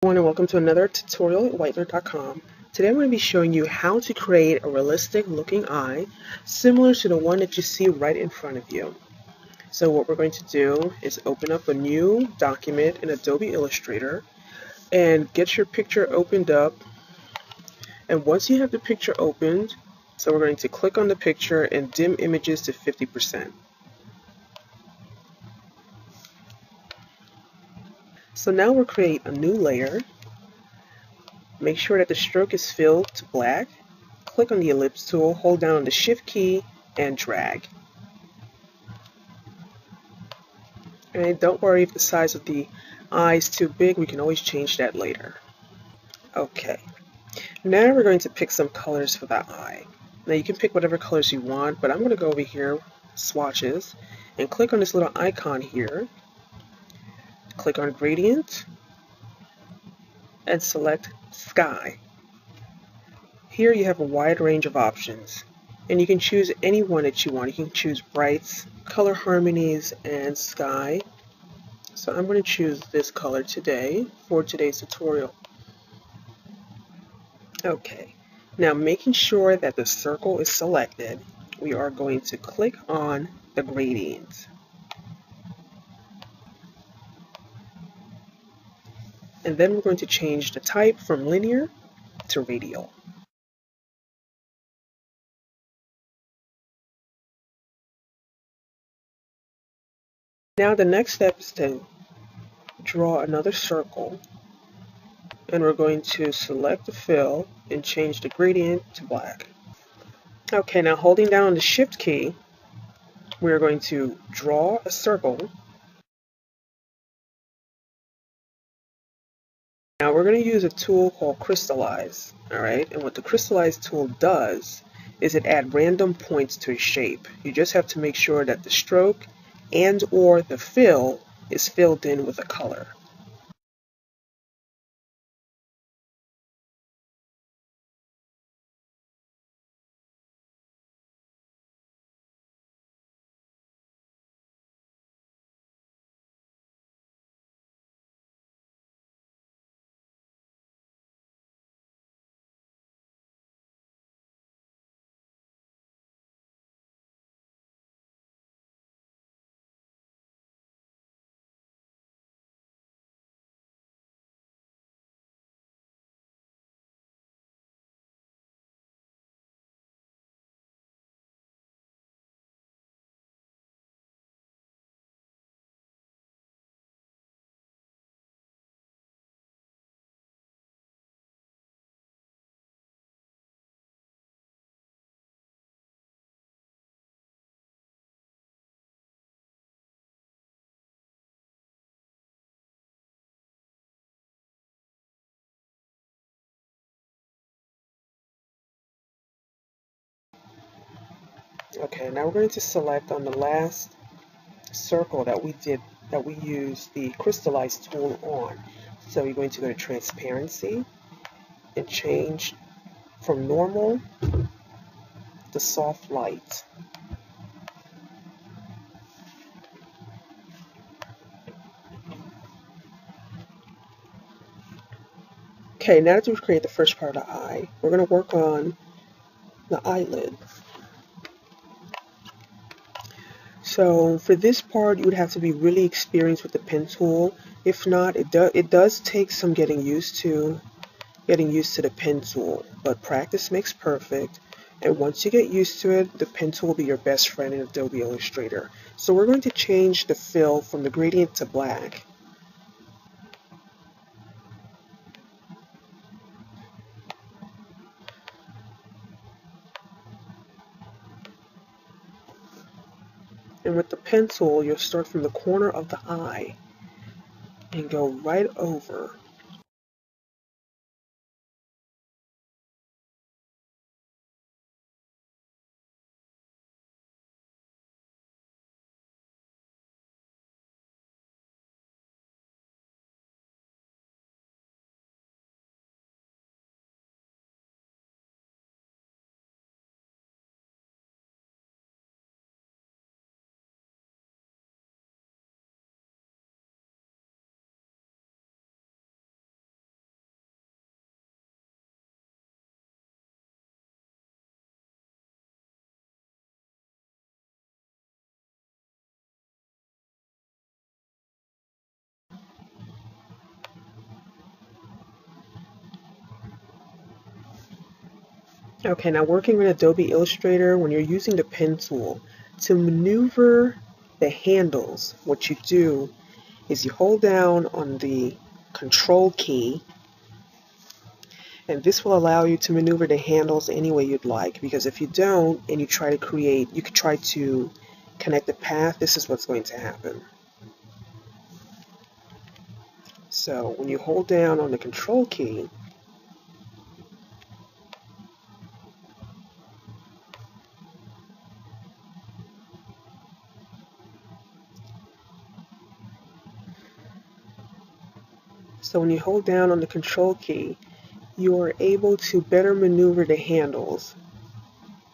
Everyone, and welcome to another tutorial at whiteler.com. Today I'm going to be showing you how to create a realistic looking eye similar to the one that you see right in front of you. So what we're going to do is open up a new document in Adobe Illustrator and get your picture opened up. And once you have the picture opened, so we're going to click on the picture and dim images to 50%. So now we'll create a new layer. Make sure that the stroke is filled to black. Click on the ellipse tool, hold down the shift key, and drag. And don't worry if the size of the eye is too big, we can always change that later. Okay, now we're going to pick some colors for that eye. Now you can pick whatever colors you want, but I'm going to go over here, swatches, and click on this little icon here. Click on gradient, and select sky. Here you have a wide range of options, and you can choose any one that you want. You can choose brights, color harmonies, and sky. So I'm going to choose this color today for today's tutorial. Okay, now making sure that the circle is selected, we are going to click on the gradient. And then we're going to change the type from linear to radial. Now the next step is to draw another circle, and we're going to select the fill and change the gradient to black. Okay, now holding down the shift key, we're going to draw a circle. Now we're going to use a tool called crystallize, alright? And what the crystallize tool does is it adds random points to a shape. You just have to make sure that the stroke and or the fill is filled in with a color. Okay, now we're going to select on the last circle that we used the crystallize tool on. So you're going to go to transparency and change from normal to soft light. Okay, now that we've created the first part of the eye, we're going to work on the eyelid. So for this part, you would have to be really experienced with the pen tool. If not, it does take some getting used to the pen tool, but practice makes perfect. And once you get used to it, the pen tool will be your best friend in Adobe Illustrator. So we're going to change the fill from the gradient to black. And with the pen tool, you'll start from the corner of the eye and go right over. Okay, now working with Adobe Illustrator, when you're using the pen tool, to maneuver the handles, what you do is you hold down on the control key, and this will allow you to maneuver the handles any way you'd like, because if you don't and you try to create, you could try to connect the path, this is what's going to happen. So when you hold down on the control key, you are able to better maneuver the handles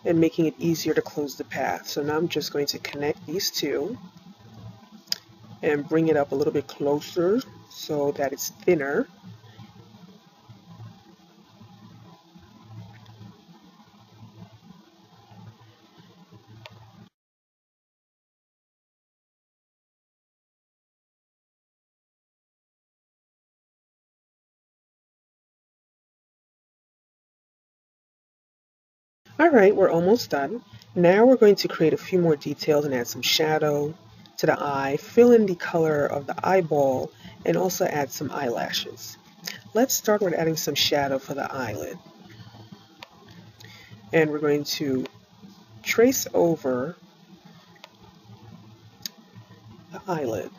and making it easier to close the path. So now I'm just going to connect these two and bring it up a little bit closer so that it's thinner. Alright, we're almost done. Now we're going to create a few more details and add some shadow to the eye, fill in the color of the eyeball, and also add some eyelashes. Let's start with adding some shadow for the eyelid. And we're going to trace over the eyelid.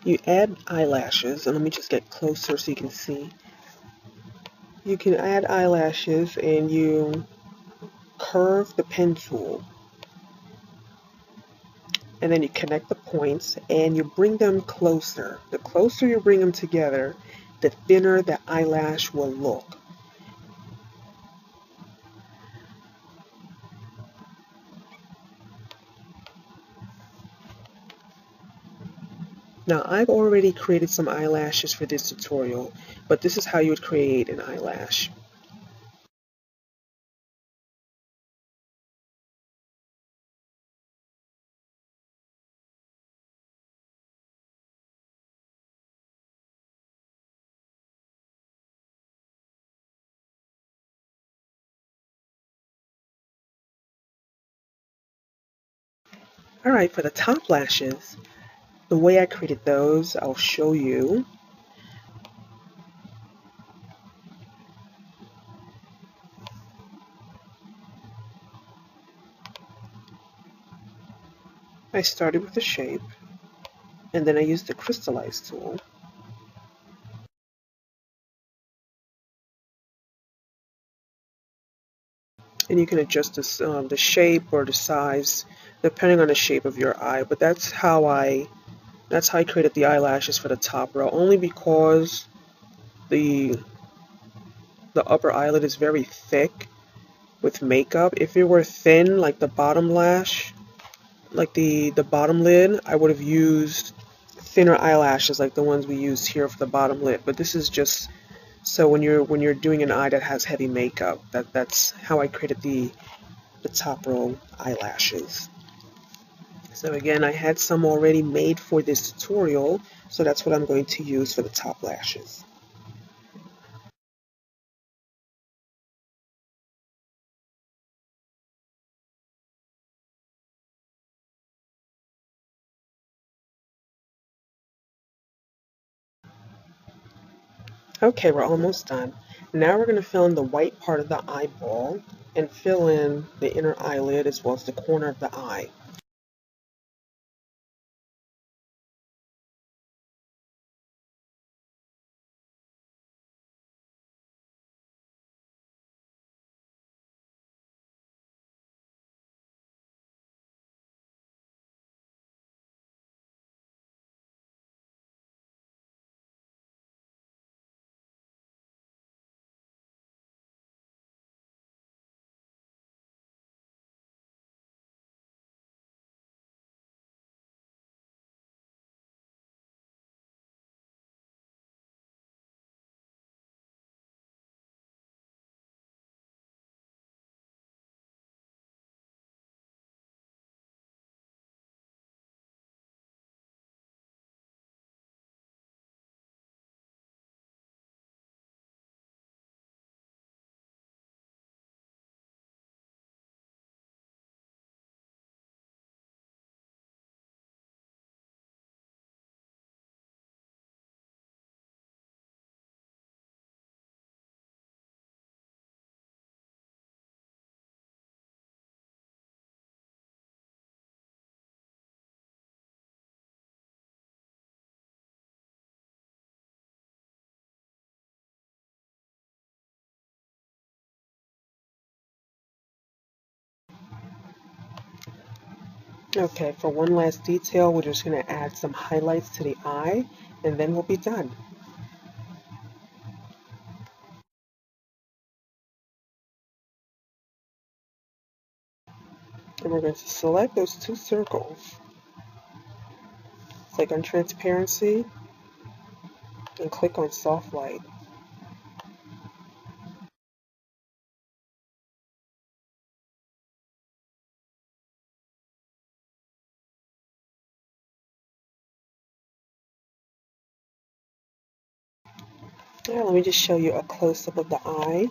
You add eyelashes, and let me just get closer so you can see. You can add eyelashes and you curve the pen tool, and then you connect the points and you bring them closer. The closer you bring them together, the thinner the eyelash will look. Now I've already created some eyelashes for this tutorial, but this is how you would create an eyelash. Alright, for the top lashes, the way I created those, I'll show you. I started with the shape, and then I used the crystallize tool. And you can adjust this, the shape or the size depending on the shape of your eye. But that's how I created the eyelashes for the top row, only because the upper eyelid is very thick with makeup. If it were thin, like the bottom lash, like the bottom lid, I would have used thinner eyelashes like the ones we used here for the bottom lid. But this is just so when you're doing an eye that has heavy makeup, that's how I created the top row eyelashes. So again, I had some already made for this tutorial, so that's what I'm going to use for the top lashes. Okay, we're almost done. Now we're going to fill in the white part of the eyeball and fill in the inner eyelid as well as the corner of the eye. Okay, for one last detail, we're just going to add some highlights to the eye, and then we'll be done. And we're going to select those two circles, click on transparency, and click on soft light. Now let me just show you a close-up of the eye.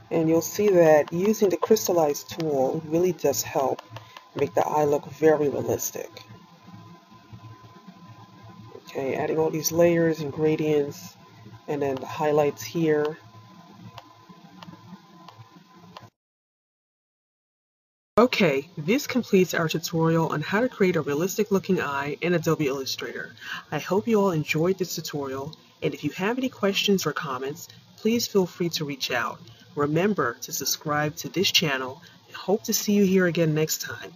And you'll see that using the crystallize tool really does help make the eye look very realistic. Okay, adding all these layers and gradients, and then the highlights here. Okay, this completes our tutorial on how to create a realistic looking eye in Adobe Illustrator. I hope you all enjoyed this tutorial, and if you have any questions or comments, please feel free to reach out. Remember to subscribe to this channel, and hope to see you here again next time.